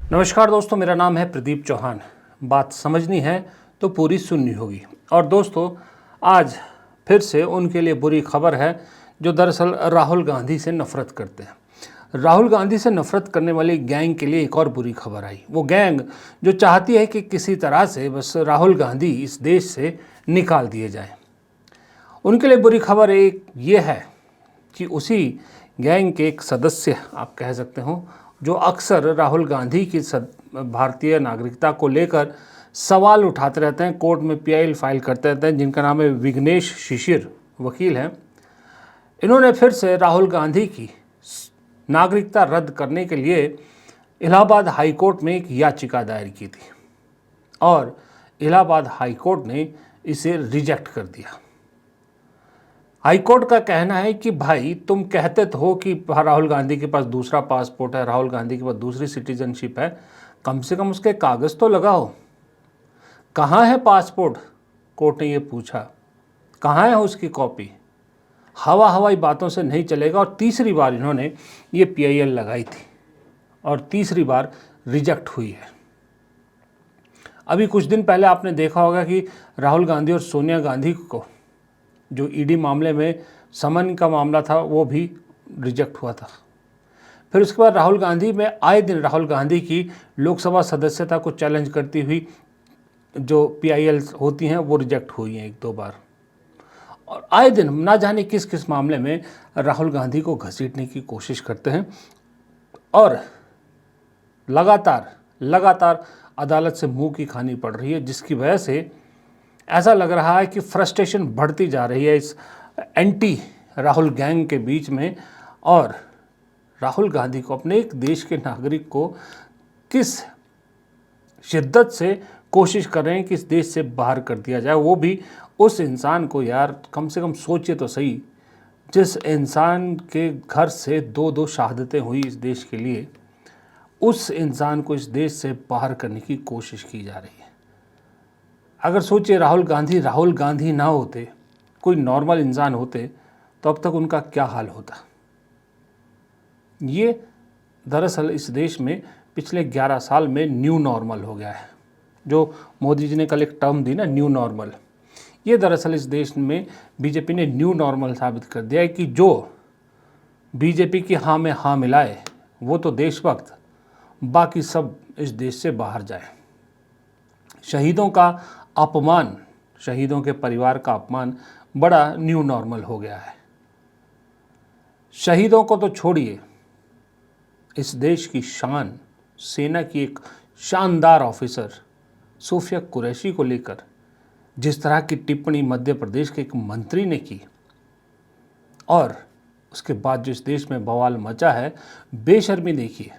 नमस्कार दोस्तों, मेरा नाम है प्रदीप चौहान। बात समझनी है तो पूरी सुननी होगी। और दोस्तों, आज फिर से उनके लिए बुरी खबर है जो दरअसल राहुल गांधी से नफरत करते हैं। राहुल गांधी से नफरत करने वाली गैंग के लिए एक और बुरी खबर आई। वो गैंग जो चाहती है कि किसी तरह से बस राहुल गांधी इस देश से निकाल दिए जाएं। उनके लिए बुरी खबर एक ये है कि उसी गैंग के एक सदस्य आप कह सकते हो, जो अक्सर राहुल गांधी की भारतीय नागरिकता को लेकर सवाल उठाते रहते हैं, कोर्ट में पीआईएल फाइल करते रहते हैं, जिनका नाम है विघ्नेश शिशिर, वकील हैं। इन्होंने फिर से राहुल गांधी की नागरिकता रद्द करने के लिए इलाहाबाद हाई कोर्ट में एक याचिका दायर की थी और इलाहाबाद हाई कोर्ट ने इसे रिजेक्ट कर दिया। हाईकोर्ट का कहना है कि भाई, तुम कहते तो हो कि राहुल गांधी के पास दूसरा पासपोर्ट है, राहुल गांधी के पास दूसरी सिटीजनशिप है, कम से कम उसके कागज़ तो लगाओ। कहाँ है पासपोर्ट? कोर्ट ने ये पूछा। कहाँ है उसकी कॉपी? हवाई बातों से नहीं चलेगा। और तीसरी बार इन्होंने ये पीआईएल लगाई थी और तीसरी बार रिजेक्ट हुई है। अभी कुछ दिन पहले आपने देखा होगा कि राहुल गांधी और सोनिया गांधी को जो ईडी मामले में समन का मामला था वो भी रिजेक्ट हुआ था। फिर उसके बाद राहुल गांधी में आए दिन राहुल गांधी की लोकसभा सदस्यता को चैलेंज करती हुई जो पीआईएल होती हैं वो रिजेक्ट हुई हैं 1-2 बार। और आए दिन ना जाने किस किस मामले में राहुल गांधी को घसीटने की कोशिश करते हैं और लगातार अदालत से मुंह की खानी पड़ रही है, जिसकी वजह से ऐसा लग रहा है कि फ्रस्ट्रेशन बढ़ती जा रही है इस एंटी राहुल गैंग के बीच में। और राहुल गांधी को, अपने एक देश के नागरिक को, किस शिद्दत से कोशिश कर रहे हैं कि इस देश से बाहर कर दिया जाए। वो भी उस इंसान को, यार कम से कम सोचिए तो सही, जिस इंसान के घर से 2-2 शहादतें हुई इस देश के लिए, उस इंसान को इस देश से बाहर करने की कोशिश की जा रही है। अगर सोचिए, राहुल गांधी ना होते, कोई नॉर्मल इंसान होते, तो अब तक उनका क्या हाल होता। ये दरअसल इस देश में पिछले 11 साल में न्यू नॉर्मल हो गया है। जो मोदी जी ने कल एक टर्म दी ना, न्यू नॉर्मल, ये दरअसल इस देश में बीजेपी ने न्यू नॉर्मल साबित कर दिया है कि जो बीजेपी की हाँ में हाँ मिलाए वो तो देशभक्त, बाकी सब इस देश से बाहर जाए। शहीदों का अपमान, शहीदों के परिवार का अपमान बड़ा न्यू नॉर्मल हो गया है। शहीदों को तो छोड़िए, इस देश की शान, सेना की एक शानदार ऑफिसर सूफिया कुरैशी को लेकर जिस तरह की टिप्पणी मध्य प्रदेश के एक मंत्री ने की, और उसके बाद जो इस देश में बवाल मचा है, बेशर्मी देखिए।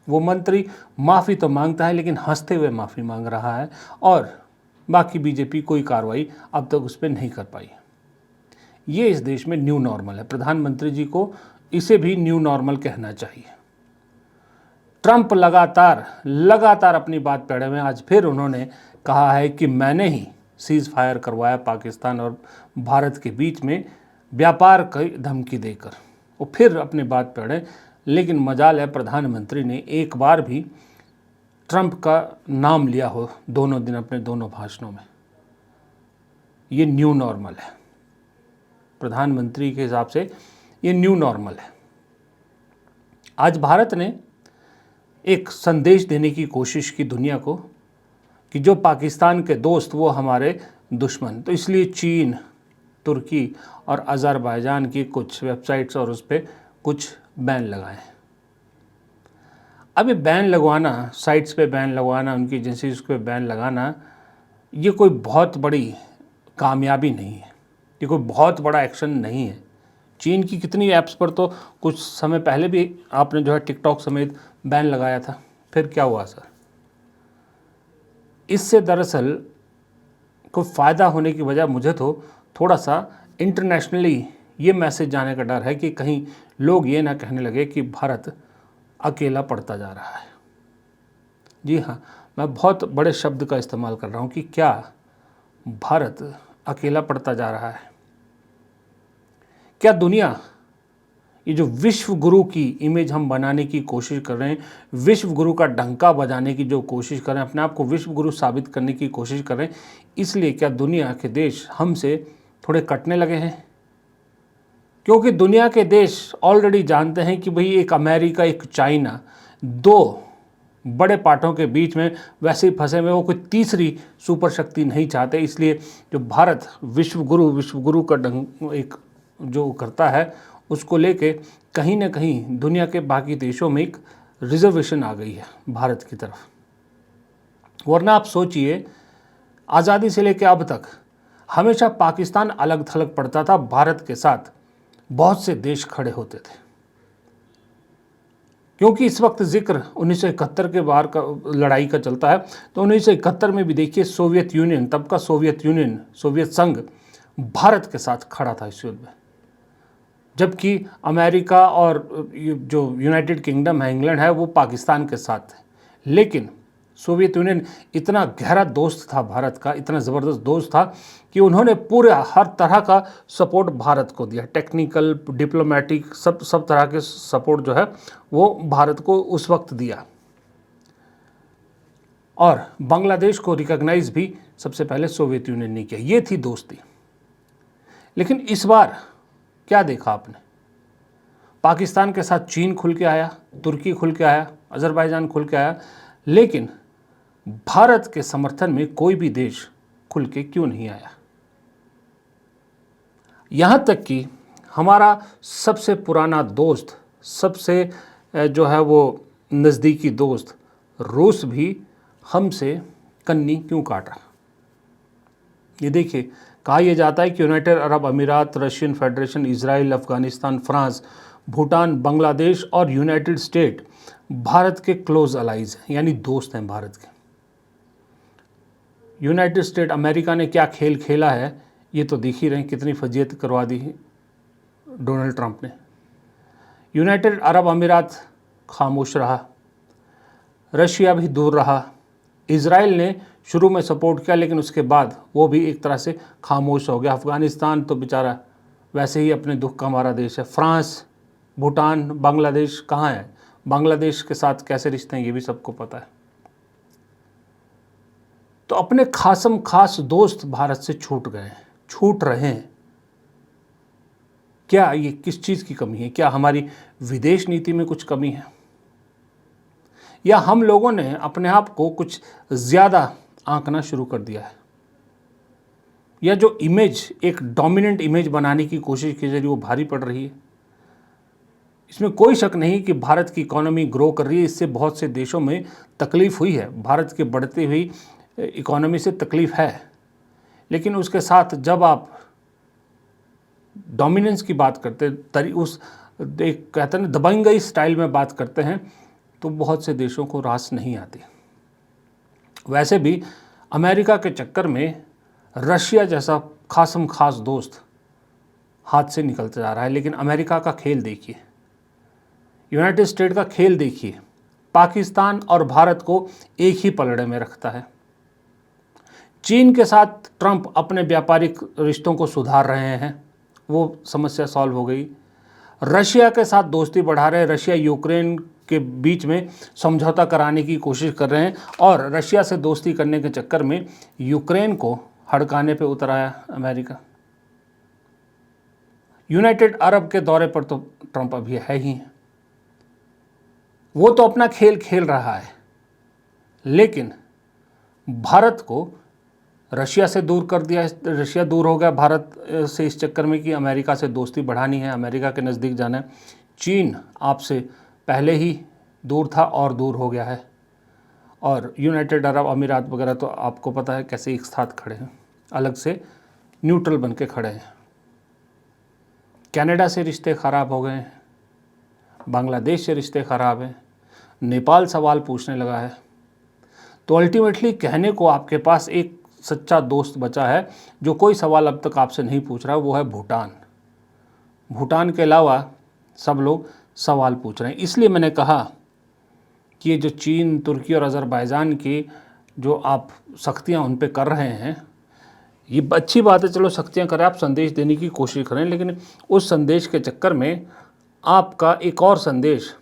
वो मंत्री माफ़ी तो मांगता है लेकिन हंसते हुए माफ़ी मांग रहा है, और बाकी बीजेपी कोई कार्रवाई अब तक उस पर नहीं कर पाई। ये इस देश में न्यू नॉर्मल है। प्रधानमंत्री जी को इसे भी न्यू नॉर्मल कहना चाहिए। ट्रंप लगातार अपनी बात पे अड़े हुए हैं। आज फिर उन्होंने कहा है कि मैंने ही सीज़ फायर करवाया पाकिस्तान और भारत के बीच में, व्यापार की धमकी देकर। वो फिर अपनी बात पे अड़े, लेकिन मजाल है प्रधानमंत्री ने एक बार भी ट्रंप का नाम लिया हो दोनों दिन अपने दोनों भाषणों में। ये न्यू नॉर्मल है। प्रधानमंत्री के हिसाब से ये न्यू नॉर्मल है। आज भारत ने एक संदेश देने की कोशिश की दुनिया को कि जो पाकिस्तान के दोस्त वो हमारे दुश्मन, तो इसलिए चीन, तुर्की और अज़रबैजान की कुछ वेबसाइट्स और उस पर कुछ बैन लगाए। अभी बैन लगवाना, साइट्स पे बैन लगवाना, उनकी एजेंसीज पे बैन लगाना, ये कोई बहुत बड़ी कामयाबी नहीं है, ये कोई बहुत बड़ा एक्शन नहीं है। चीन की कितनी ऐप्स पर तो कुछ समय पहले भी आपने जो है टिकटॉक समेत बैन लगाया था, फिर क्या हुआ सर? इससे दरअसल कोई फ़ायदा होने की बजाय मुझे तो थोड़ा सा इंटरनेशनली ये मैसेज जाने का डर है कि कहीं लोग ये ना कहने लगे कि भारत अकेला पड़ता जा रहा है। जी हाँ, मैं बहुत बड़े शब्द का इस्तेमाल कर रहा हूँ कि क्या भारत अकेला पड़ता जा रहा है? क्या दुनिया ये जो विश्व गुरु की इमेज हम बनाने की कोशिश कर रहे हैं, विश्व गुरु का डंका बजाने की जो कोशिश कर रहे हैं, अपने आप को विश्व गुरु साबित करने की कोशिश कर रहे हैं, इसलिए क्या दुनिया के देश हमसे थोड़े कटने लगे हैं? क्योंकि दुनिया के देश ऑलरेडी जानते हैं कि भाई एक अमेरिका, एक चाइना, दो बड़े पार्टों के बीच में वैसे ही फंसे हुए, वो कोई तीसरी सुपर शक्ति नहीं चाहते। इसलिए जो भारत विश्व गुरु का एक जो करता है, उसको लेके कहीं ना कहीं दुनिया के बाकी देशों में एक रिजर्वेशन आ गई है भारत की तरफ। वरना आप सोचिए, आज़ादी से लेकर अब तक हमेशा पाकिस्तान अलग थलग पड़ता था, भारत के साथ बहुत से देश खड़े होते थे। क्योंकि इस वक्त जिक्र 1971 के बाहर का लड़ाई का चलता है, तो 1971 में भी देखिए सोवियत यूनियन, तब का सोवियत यूनियन, सोवियत संघ भारत के साथ खड़ा था इस युद्ध में, जबकि अमेरिका और जो यूनाइटेड किंगडम है, इंग्लैंड है, वो पाकिस्तान के साथ थे। लेकिन सोवियत यूनियन इतना गहरा दोस्त था भारत का, इतना ज़बरदस्त दोस्त था कि उन्होंने पूरे हर तरह का सपोर्ट भारत को दिया, टेक्निकल, डिप्लोमेटिक, सब तरह के सपोर्ट जो है वो भारत को उस वक्त दिया। और बांग्लादेश को रिकॉग्नाइज भी सबसे पहले सोवियत यूनियन ने किया। ये थी दोस्ती। लेकिन इस बार क्या देखा आपने? पाकिस्तान के साथ चीन खुल के आया, तुर्की खुल के आया, अजरबैजान खुल के आया, लेकिन भारत के समर्थन में कोई भी देश खुल के क्यों नहीं आया? यहाँ तक कि हमारा सबसे पुराना दोस्त, सबसे जो है वो नज़दीकी दोस्त रूस भी हमसे कन्नी क्यों काट रहा? ये देखिए, कहा यह जाता है कि यूनाइटेड अरब अमीरात, Russian federation, Israel, Afghanistan, France, Bhutan, Bangladesh और यूनाइटेड स्टेट भारत के क्लोज अलाइज हैं, यानी दोस्त हैं भारत के। यूनाइटेड स्टेट, अमेरिका ने क्या खेल खेला है ये तो देख ही रहे हैं, कितनी फजीयत करवा दी है डोनाल्ड ट्रंप ने। यूनाइटेड अरब अमीरात खामोश रहा, रशिया भी दूर रहा, इजराइल ने शुरू में सपोर्ट किया लेकिन उसके बाद वो भी एक तरह से खामोश हो गया। अफगानिस्तान तो बेचारा वैसे ही अपने दुख का हमारा देश है। फ्रांस, भूटान, बांग्लादेश कहाँ है? बांग्लादेश के साथ कैसे रिश्ते हैं ये भी सबको पता है। तो अपने खासम खास दोस्त भारत से छूट गए हैं, छूट रहे हैं। क्या ये किस चीज़ की कमी है? क्या हमारी विदेश नीति में कुछ कमी है, या हम लोगों ने अपने आप को कुछ ज़्यादा आंकना शुरू कर दिया है, या जो इमेज, एक डोमिनेंट इमेज बनाने की कोशिश की जा रही है वो भारी पड़ रही है? इसमें कोई शक नहीं कि भारत की इकोनॉमी ग्रो कर रही है, इससे बहुत से देशों में तकलीफ़ हुई है, भारत के बढ़ती हुई इकोनॉमी से तकलीफ़ है। लेकिन उसके साथ जब आप डोमिनेंस की बात करते, उस एक कहते हैं ना दबंगई स्टाइल में बात करते हैं, तो बहुत से देशों को रास नहीं आती। वैसे भी अमेरिका के चक्कर में रशिया जैसा खासम खास दोस्त हाथ से निकलता जा रहा है। लेकिन अमेरिका का खेल देखिए, यूनाइटेड स्टेट का खेल देखिए, पाकिस्तान और भारत को एक ही पलड़े में रखता है। चीन के साथ ट्रंप अपने व्यापारिक रिश्तों को सुधार रहे हैं, वो समस्या सॉल्व हो गई। रशिया के साथ दोस्ती बढ़ा रहे हैं, रशिया यूक्रेन के बीच में समझौता कराने की कोशिश कर रहे हैं, और रशिया से दोस्ती करने के चक्कर में यूक्रेन को हड़काने पे उतर आया अमेरिका। यूनाइटेड अरब के दौरे पर तो ट्रंप अभी है ही, वो तो अपना खेल खेल रहा है, लेकिन भारत को रशिया से दूर कर दिया। रशिया दूर हो गया भारत से इस चक्कर में कि अमेरिका से दोस्ती बढ़ानी है, अमेरिका के नज़दीक जाना है। चीन आपसे पहले ही दूर था और दूर हो गया है, और यूनाइटेड अरब अमीरात वगैरह तो आपको पता है कैसे एक साथ खड़े हैं, अलग से न्यूट्रल बन के खड़े हैं। कनाडा से रिश्ते ख़राब हो गए हैं, बांग्लादेश से रिश्ते ख़राब हैं, नेपाल सवाल पूछने लगा है। तो अल्टीमेटली कहने को आपके पास एक सच्चा दोस्त बचा है जो कोई सवाल अब तक आपसे नहीं पूछ रहा, वो है भूटान। भूटान के अलावा सब लोग सवाल पूछ रहे हैं। इसलिए मैंने कहा कि ये जो चीन, तुर्की और अज़रबैजान की जो आप सख्तियाँ उन पे कर रहे हैं, ये अच्छी बात है, चलो सख्तियाँ करें, आप संदेश देने की कोशिश करें, लेकिन उस संदेश के चक्कर में आपका एक और संदेश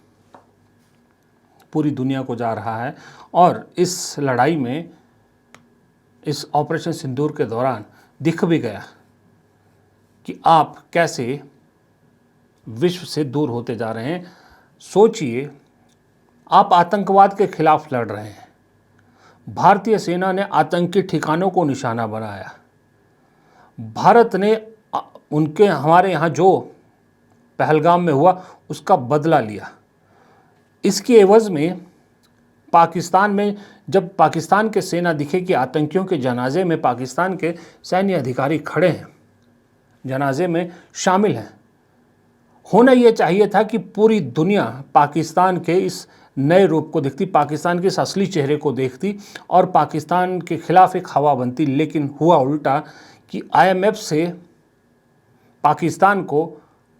पूरी दुनिया को जा रहा है और इस लड़ाई में, इस ऑपरेशन सिंदूर के दौरान दिख भी गया कि आप कैसे विश्व से दूर होते जा रहे हैं। सोचिए, आप आतंकवाद के खिलाफ लड़ रहे हैं, भारतीय सेना ने आतंकी ठिकानों को निशाना बनाया, भारत ने उनके हमारे यहाँ जो पहलगाम में हुआ उसका बदला लिया। इसके एवज में पाकिस्तान में, जब पाकिस्तान के सेना दिखे कि आतंकियों के जनाजे में पाकिस्तान के सैन्य अधिकारी खड़े हैं, जनाजे में शामिल हैं, होना ये चाहिए था कि पूरी दुनिया पाकिस्तान के इस नए रूप को देखती, पाकिस्तान के इस असली चेहरे को देखती और पाकिस्तान के खिलाफ एक हवा बनती। लेकिन हुआ उल्टा कि IMF से पाकिस्तान को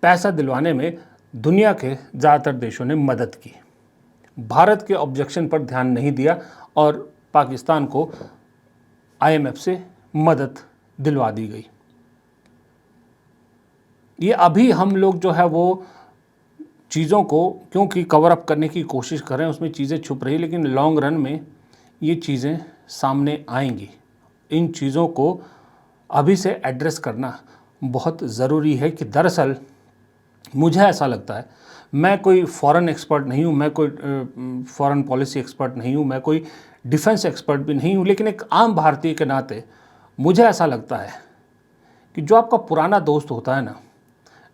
पैसा दिलवाने में दुनिया के ज़्यादातर देशों ने मदद की, भारत के ऑब्जेक्शन पर ध्यान नहीं दिया और पाकिस्तान को IMF से मदद दिलवा दी गई। ये अभी हम लोग जो है वो चीज़ों को क्योंकि कवर अप करने की कोशिश कर रहे हैं, उसमें चीज़ें छुप रही, लेकिन लॉन्ग रन में ये चीज़ें सामने आएंगी। इन चीज़ों को अभी से एड्रेस करना बहुत ज़रूरी है कि दरअसल मुझे ऐसा लगता है, मैं कोई फॉरेन एक्सपर्ट नहीं हूँ, मैं कोई फॉरेन पॉलिसी एक्सपर्ट नहीं हूँ, मैं कोई डिफेंस एक्सपर्ट भी नहीं हूँ, लेकिन एक आम भारतीय के नाते मुझे ऐसा लगता है कि जो आपका पुराना दोस्त होता है ना,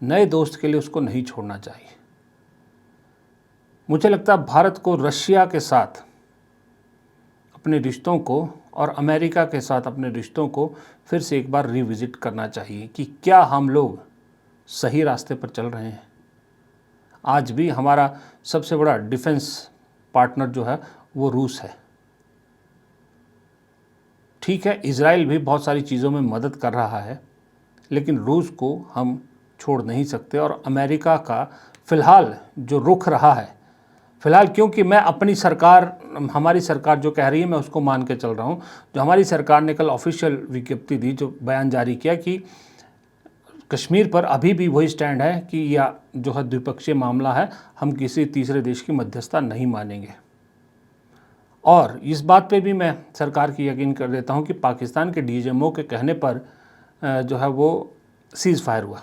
नए दोस्त के लिए उसको नहीं छोड़ना चाहिए। मुझे लगता है भारत को रशिया के साथ अपने रिश्तों को और अमेरिका के साथ अपने रिश्तों को फिर से एक बार रिविजिट करना चाहिए कि क्या हम लोग सही रास्ते पर चल रहे हैं। आज भी हमारा सबसे बड़ा डिफेंस पार्टनर जो है वो रूस है। ठीक है, इजराइल भी बहुत सारी चीज़ों में मदद कर रहा है, लेकिन रूस को हम छोड़ नहीं सकते। और अमेरिका का फ़िलहाल जो रुख रहा है, फ़िलहाल क्योंकि मैं अपनी सरकार, हमारी सरकार जो कह रही है मैं उसको मान के चल रहा हूँ। जो हमारी सरकार ने कल ऑफिशियल विज्ञप्ति दी, जो बयान जारी किया कि कश्मीर पर अभी भी वही स्टैंड है कि यह जो है द्विपक्षीय मामला है, हम किसी तीसरे देश की मध्यस्थता नहीं मानेंगे। और इस बात पे भी मैं सरकार की यकीन कर देता हूँ कि पाकिस्तान के DGMO के कहने पर जो है वो सीज़ फायर हुआ,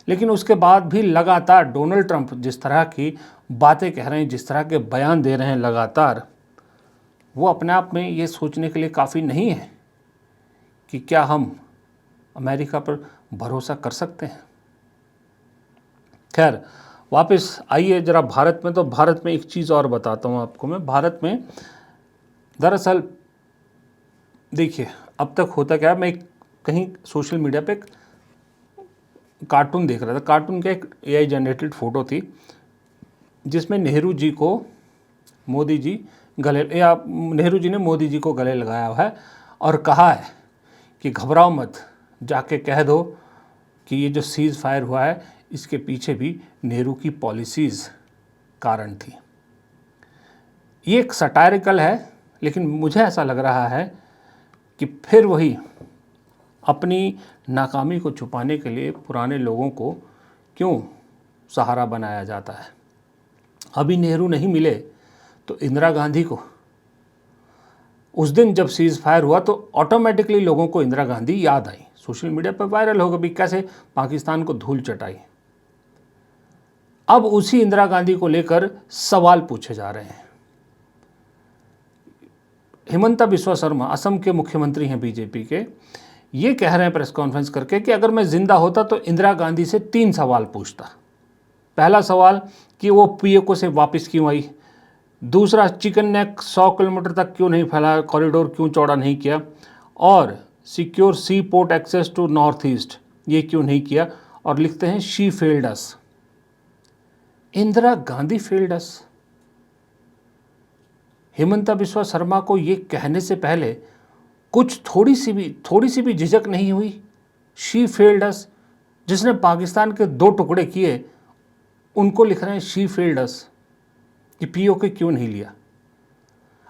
लेकिन उसके बाद भी लगातार डोनाल्ड ट्रंप जिस तरह की बातें कह रहे हैं, जिस तरह के बयान दे रहे हैं लगातार, वो अपने आप में ये सोचने के लिए काफ़ी नहीं है कि क्या हम अमेरिका पर भरोसा कर सकते हैं। खैर, वापस आइए ज़रा भारत में। तो भारत में एक चीज़ और बताता हूँ आपको मैं। भारत में दरअसल देखिए, अब तक होता क्या है, मैं कहीं सोशल मीडिया पे एक कार्टून देख रहा था। कार्टून का एक AI जनरेटेड फ़ोटो थी जिसमें नेहरू जी को मोदी जी गले, या नेहरू जी ने मोदी जी को गले लगाया हुआ है और कहा है कि घबराओ मत, जाके कह दो कि ये जो सीज़ फायर हुआ है इसके पीछे भी नेहरू की पॉलिसीज़ कारण थी। ये एक सटायरिकल है, लेकिन मुझे ऐसा लग रहा है कि फिर वही अपनी नाकामी को छुपाने के लिए पुराने लोगों को क्यों सहारा बनाया जाता है। अभी नेहरू नहीं मिले तो इंदिरा गांधी को, उस दिन जब सीज़ फायर हुआ तो ऑटोमेटिकली लोगों को इंदिरा गांधी याद आई, सोशल मीडिया पर वायरल हो गई कैसे पाकिस्तान को धूल चटाई। अब उसी इंदिरा गांधी को लेकर सवाल पूछे जा रहे हैं। हिमंता बिस्वा शर्मा, असम के मुख्यमंत्री हैं बीजेपी के, ये कह रहे हैं प्रेस कॉन्फ्रेंस करके कि अगर मैं जिंदा होता तो इंदिरा गांधी से 3 सवाल पूछता। पहला सवाल कि वो POK से वापस क्यों आई, दूसरा चिकन नेक 100 किलोमीटर तक क्यों नहीं फैला, कॉरिडोर क्यों चौड़ा नहीं किया, और secure sea port access to North East ये क्यों नहीं किया। और लिखते हैं she failed us, Indira Gandhi failed us. Himanta Biswa Sharma को ये कहने से पहले कुछ थोड़ी सी भी झिझक नहीं हुई। शी फेल्ड अस, जिसने पाकिस्तान के 2 टुकड़े किए उनको लिख रहे हैं शी फेल्ड अस कि POK क्यों नहीं लिया।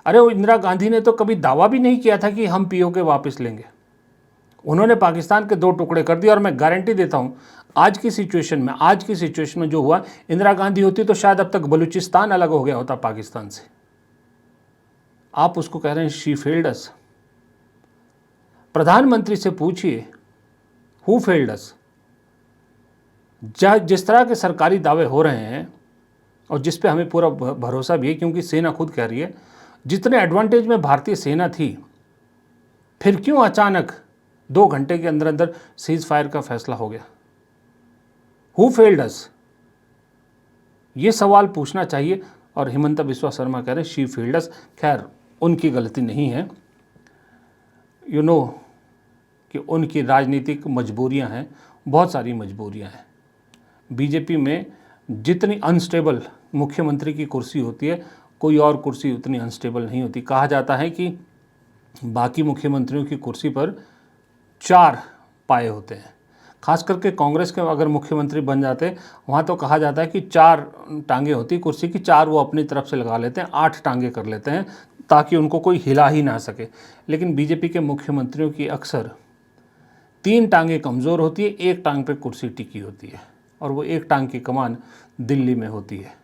अरे वो इंदिरा गांधी ने तो कभी दावा भी नहीं किया था कि हम POK वापस लेंगे। उन्होंने पाकिस्तान के 2 टुकड़े कर दिए। और मैं गारंटी देता हूँ आज की सिचुएशन में जो हुआ, इंदिरा गांधी होती तो शायद अब तक बलूचिस्तान अलग हो गया होता पाकिस्तान से। आप उसको कह रहे हैं शी फेल्ड अस। प्रधानमंत्री से पूछिए हु फेल्ड अस। जिस तरह के सरकारी दावे हो रहे हैं और जिस पे हमें पूरा भरोसा भी है, क्योंकि सेना खुद कह रही है जितने एडवांटेज में भारतीय सेना थी, फिर क्यों अचानक 2 घंटे के अंदर अंदर सीज फायर का फैसला हो गया? हु फेल्ड अस, ये सवाल पूछना चाहिए। और हिमंता बिस्वा शर्मा कह रहे शी फेल्ड अस। खैर उनकी गलती नहीं है, यू नो कि उनकी राजनीतिक मजबूरियां हैं, बहुत सारी मजबूरियां हैं। बीजेपी में जितनी अनस्टेबल मुख्यमंत्री की कुर्सी होती है, कोई और कुर्सी उतनी अनस्टेबल नहीं होती। कहा जाता है कि बाकी मुख्यमंत्रियों की कुर्सी पर 4 पाए होते हैं। खास करके कांग्रेस के अगर मुख्यमंत्री बन जाते, वहाँ तो कहा जाता है कि 4 टांगे होती कुर्सी की, 4 वो अपनी तरफ से लगा लेते हैं, 8 टांगे कर लेते हैं ताकि उनको कोई हिला ही ना सके। लेकिन बीजेपी के मुख्यमंत्रियों की अक्सर 3 टांगे कमज़ोर होती है, 1 टांग पे कुर्सी टिकी होती है, और वो 1 टांग की कमान दिल्ली में होती है।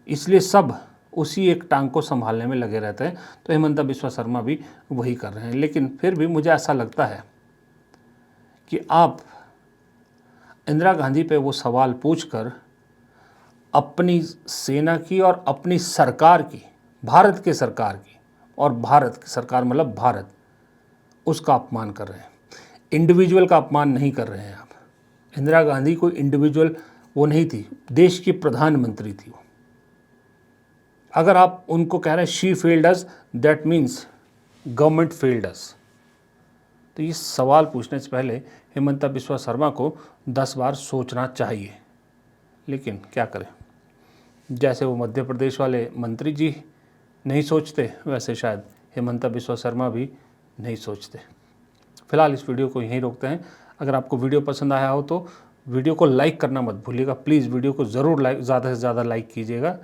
इसलिए सब उसी 1 टांग को संभालने में लगे रहते हैं। तो हिमंता बिस्वा शर्मा भी वही कर रहे हैं। लेकिन फिर भी मुझे ऐसा लगता है कि आप इंदिरा गांधी पे वो सवाल पूछकर अपनी सेना की और अपनी सरकार की, भारत के सरकार की, और भारत की सरकार मतलब भारत, उसका अपमान कर रहे हैं। इंडिविजुअल का अपमान नहीं कर रहे हैं आप। इंदिरा गांधी कोई इंडिविजुअल वो नहीं थी, देश की प्रधानमंत्री थी वो। अगर आप उनको कह रहे हैं she failed us, that means government failed अस। तो ये सवाल पूछने से पहले हिमंता बिस्वा शर्मा को 10 बार सोचना चाहिए। लेकिन क्या करें, जैसे वो मध्य प्रदेश वाले मंत्री जी नहीं सोचते, वैसे शायद हिमंता बिस्वा शर्मा भी नहीं सोचते। फिलहाल इस वीडियो को यहीं रोकते हैं। अगर आपको वीडियो पसंद आया हो तो वीडियो को लाइक करना मत भूलिएगा। प्लीज़ वीडियो को ज़रूर ज़्यादा से ज़्यादा लाइक कीजिएगा।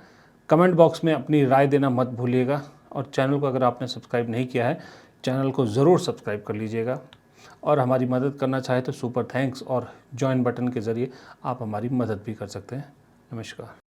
कमेंट बॉक्स में अपनी राय देना मत भूलिएगा। और चैनल को अगर आपने सब्सक्राइब नहीं किया है, चैनल को ज़रूर सब्सक्राइब कर लीजिएगा। और हमारी मदद करना चाहे तो सुपर थैंक्स और ज्वाइन बटन के ज़रिए आप हमारी मदद भी कर सकते हैं। नमस्कार।